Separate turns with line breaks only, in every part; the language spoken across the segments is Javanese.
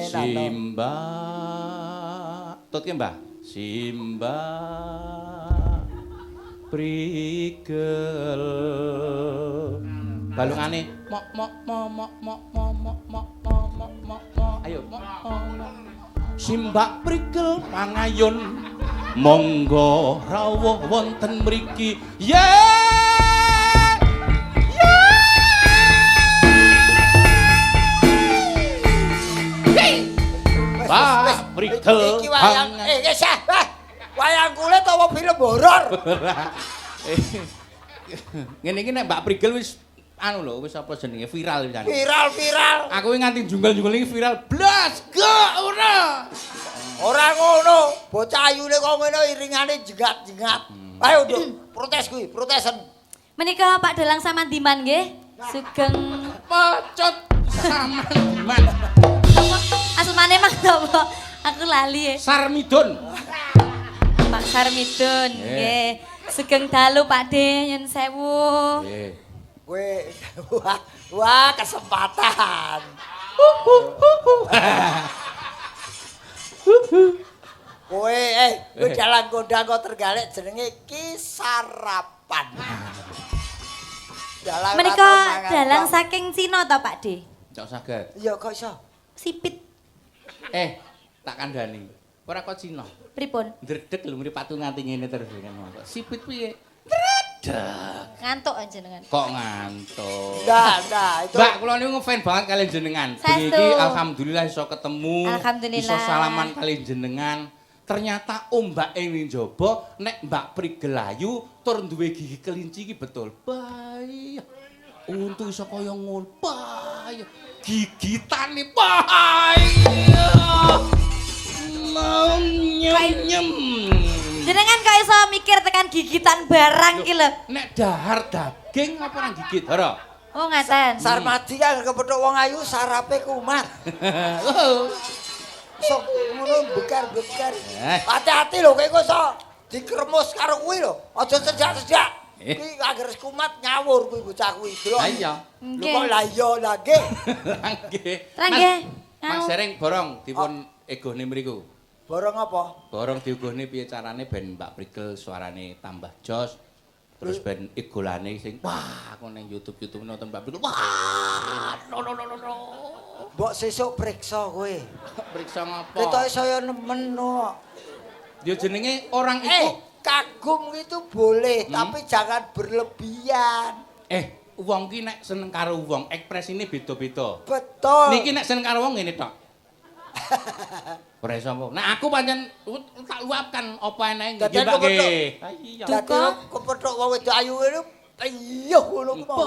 Simba. Tut ki, Mbah. Simba prigel. Balungane mok mok mok mok mok mok mok mok mok mok mok. Ayo mok mok. Simba prigel pangayun monggo rawuh wonten mriki. Pak prigel
iki wayang wayang kulit apa film horor?
Ngene iki nek Mbak Prigel wis anu lho, wis apa jenenge viral pisan.
Viral.
Aku nganti junggal-junggal iki viral blas gak ora.
Ora ngono, bocah ayune kok ngene iringane jengat-jengat. Ayo, Nduk, protes kuwi, protesen.
Menika Pak Dalang Samandiman nggih. Sugeng
Pocot Samandiman.
asmane Mas apa? Aku lali.
Sarmidun.
Pak Sarmidun nggih. Sugeng dalu Pak De, nyun sewu.
Nggih.
Kowe wah kesempatan. Kowe kowe jalan kondang kok tergalek jenenge Ki Sarapan. Dalang
Menika dalang saking Cina ta Pak De?
Cok saged.
Iya kok iso.
Sipit
Tak kandhani. Ora kok Cina.
pripun?
Ndredeg lho mripatu nganti ngene terus kan. Sipit piye? Ndredeg.
Ngantuk jenengan.
Kok ngantuk.
Nah, itu.
Mbak, kula niku ngefan banget kalian jenengan.
Saestu.
Iki alhamdulillah iso ketemu.
Alhamdulillah.
Iso salaman kalian jenengan. Ternyata ombak ing njaba nek Mbak Prigel ayu tur duwe gigi kelinci iki betul. Bae. Untu iso kaya ngono. Bae. Gigitane bae. Nyem.
Jenengan kok iso mikir tekan gigitan barang ki lho.
Nek dahar daging apa nang gigit, Hara?
Oh ngaten.
Sarmadi kan kepethuk wong ayu sarape kumat. Sok ngono bekar-bekar. Hati-hati lho kowe iso dikremus karo kuwi lho. Aja sejak-sejak. Kuwi agar kumat nyawur kuwi bocah kuwi.
Ha iya.
Lho kok la iya la nggih.
Nggih.
Nggih.
Mas Sereng borong dipun egone mriku.
Borong apa?
Borong diugone piye carane ben Mbak Prigel suarane tambah jos. Terus ben igolane sing wah aku ning YouTube nonton Mbak Prigel. Wah. No.
Mbok sesuk priksa kowe.
Periksa ngapa?
Ketoke saya nemen no.
Ya jenenge orang iku
Kagum itu boleh, tapi jangan berlebihan.
wong ki nek seneng karo wong ekspresine beda-beda.
Betul.
Niki nek seneng karo wong ngene tok. Ora iso apa. Nek aku pancen tak luapkan apa enake nggih Mbak nggih. Ha iya.
Dadi kepethuk wong wedok ayu ngene ayo ngono ku.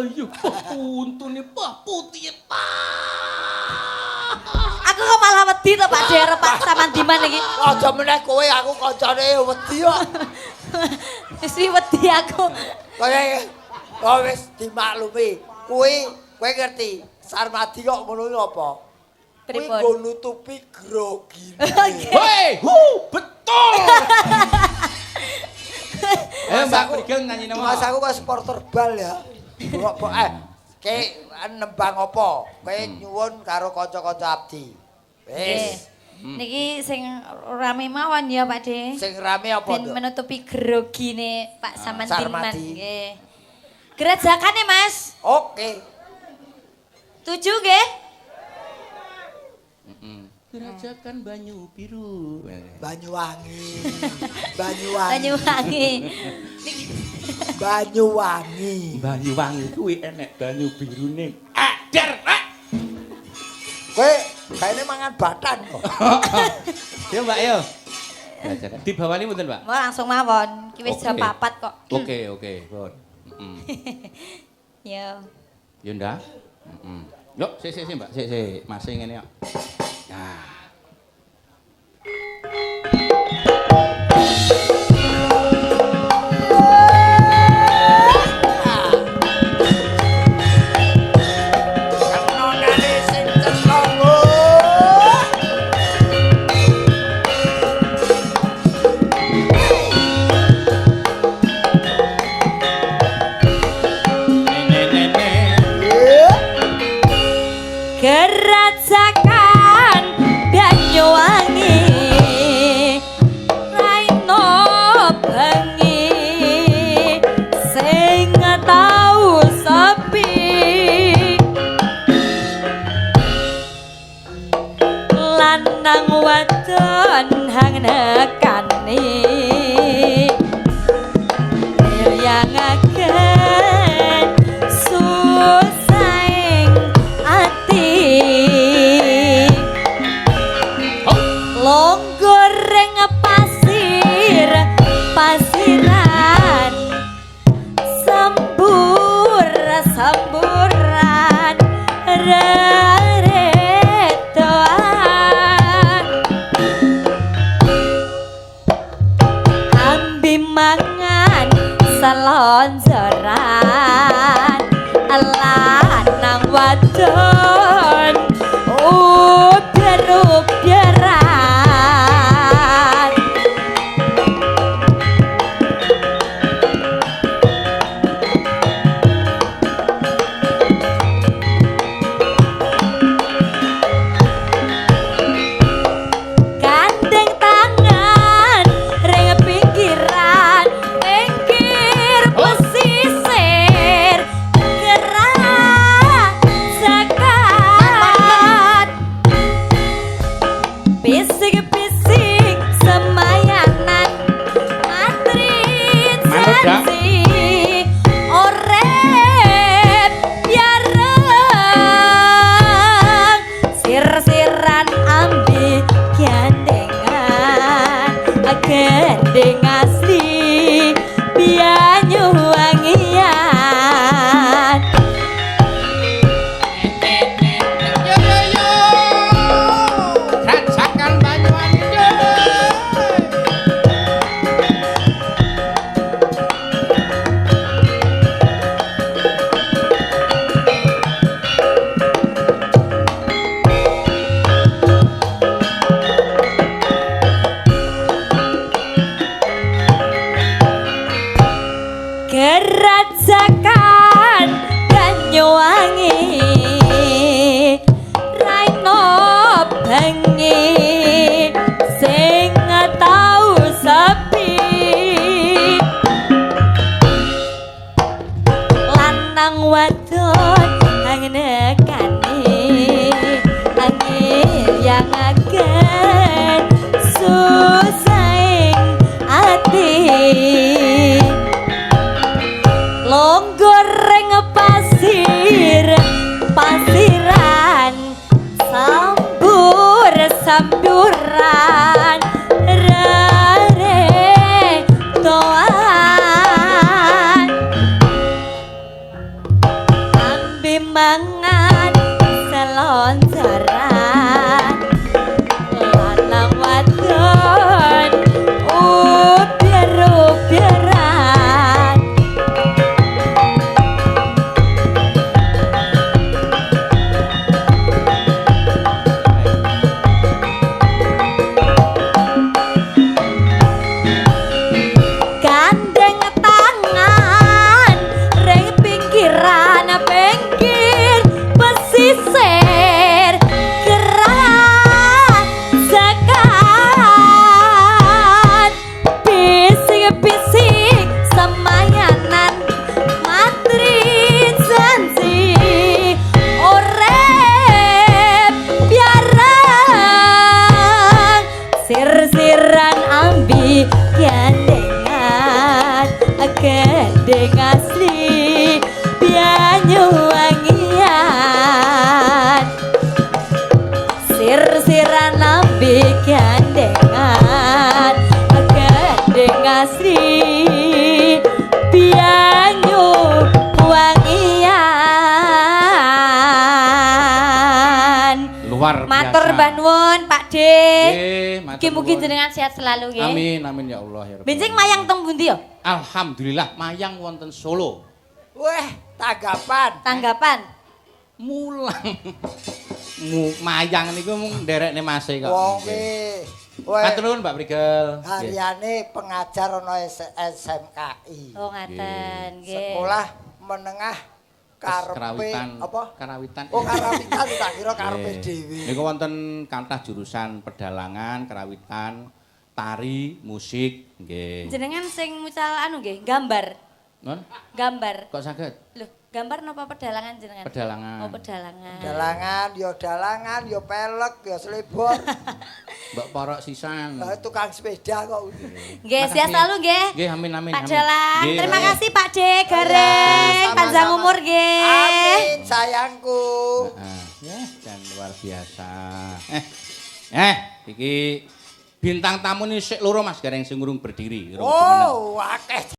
Ayo untune putih
Aku kok malah wedi to Pak De arep Pak Samandiman iki.
Aja meneh kowe aku kancane wedi kok.
Wis wedi aku.
Kowe wis dimaklumi. Kowe ngerti Sarmadi kok ngono apa? Kuwi
Pripun?
nggo nutupi grogine.
Hei, betul. Mbak Prigel nyanyi nama.
Mas aku kok supporter bal ya. Kok nembang apa? Kowe nyuwun karo kanca-kanca abdi. Wis.
Niki sing rame mawon ya Pak De.
Sing rame apa
Ben
to?
menutupi grogine Pak Samandiman
Sarmadi.
nggih. Gerajakane Mas.
Oke.
Tujuh nggih?
Gerajakan banyu biru.
Banyuwangi.
Banyuwangi. Niki
Banyuwangi kuwi enek banyu birune. Adar.
Kowe kaene mangan batan kok.
Ya Mbak yo. Gerajakan dibawani mboten, Mbak?
mau langsung mawon. Ki wis jam 4 kok.
Oke, Bon.
Yo.
Yo ndak? Yuk, sik Mbak, sik. Masih ngene kok. Nah.
Gerajakan lanang wadon hang nekani yang akan susahing ati longgoreng pasir pasiran samburan reretoan ambi mangan selonjoran lanang wadon uber-uberan gandeng tangan reng pinggiran pinggir pesisir gerak zakat bisik-bisik semayanan matri janji orep biareng sir-siran ambi gandengan gendeng asli bianyu wangian
Rasakan Banyuwangi yo.
Gerajakan Banyuwangi raino bengi sing tau sepi lanang wadon hang nekani angin yang akan susahing ati longgoreng pasiran samburan reretoan ambi mangan selonjoran lanang wadon uber-uberan gandeng tangan reng pinggiran pinggir pesisir gerak zakat bisik-bisik semayanan matri janji orep biareng sir-siran ambi gandengan gendeng asli bianyu wangian sir-siran ambi gandengan gendeng asli bianyu wangian
Luar biasa.
matur banwun Pak D.
Nggih, matur
Mugi-mugi
nuwun.
jenengan sehat selalu nggih.
Amin amin ya Allah ya Rabbal
Benjing
Alamin.
mayang teng pundi ya?
Alhamdulillah mayang wonten Solo.
Weh, tanggapan.
Tanggapan.
Mulang. Mayang niku mung nderekne Mas kok.
Wong
Nggih.
ki weh
Matur nuwun Mbak Prigel. Nggih.
hariane pengajar ana SMKI.
Oh ngaten nggih.
Sekolah menengah karepe
Karawitan.
apa?
Karawitan.
Oh karawitan tak kira karepe
Nggih.
dhewe.
Niku wonten kathah jurusan pedalangan, karawitan, tari, musik, nggih.
Jenengan sing mucal anu nggih, gambar.
Non?
Gambar.
Kok saged?
Loh, gambar napa pedalangan jenengan?
Pedalangan.
Oh, pedalangan.
Dalangan, yo pelek, yo slebor.
Mbok porok sisan.
Lah tukang sepeda kok.
Nggih, sehat selalu nggih.
Nggih, amin amin.
Pak
amin.
Dalang,
Nggih,
terima
amin.
kasih Pak D, Gareng,
Sama-sama.
panjang umur nggih.
Amin, sayangku.
Ya, dan luar biasa. Iki bintang tamu ini sik loro Mas Gareng sing urung berdiri. Rong temenan.
Oh, akeh.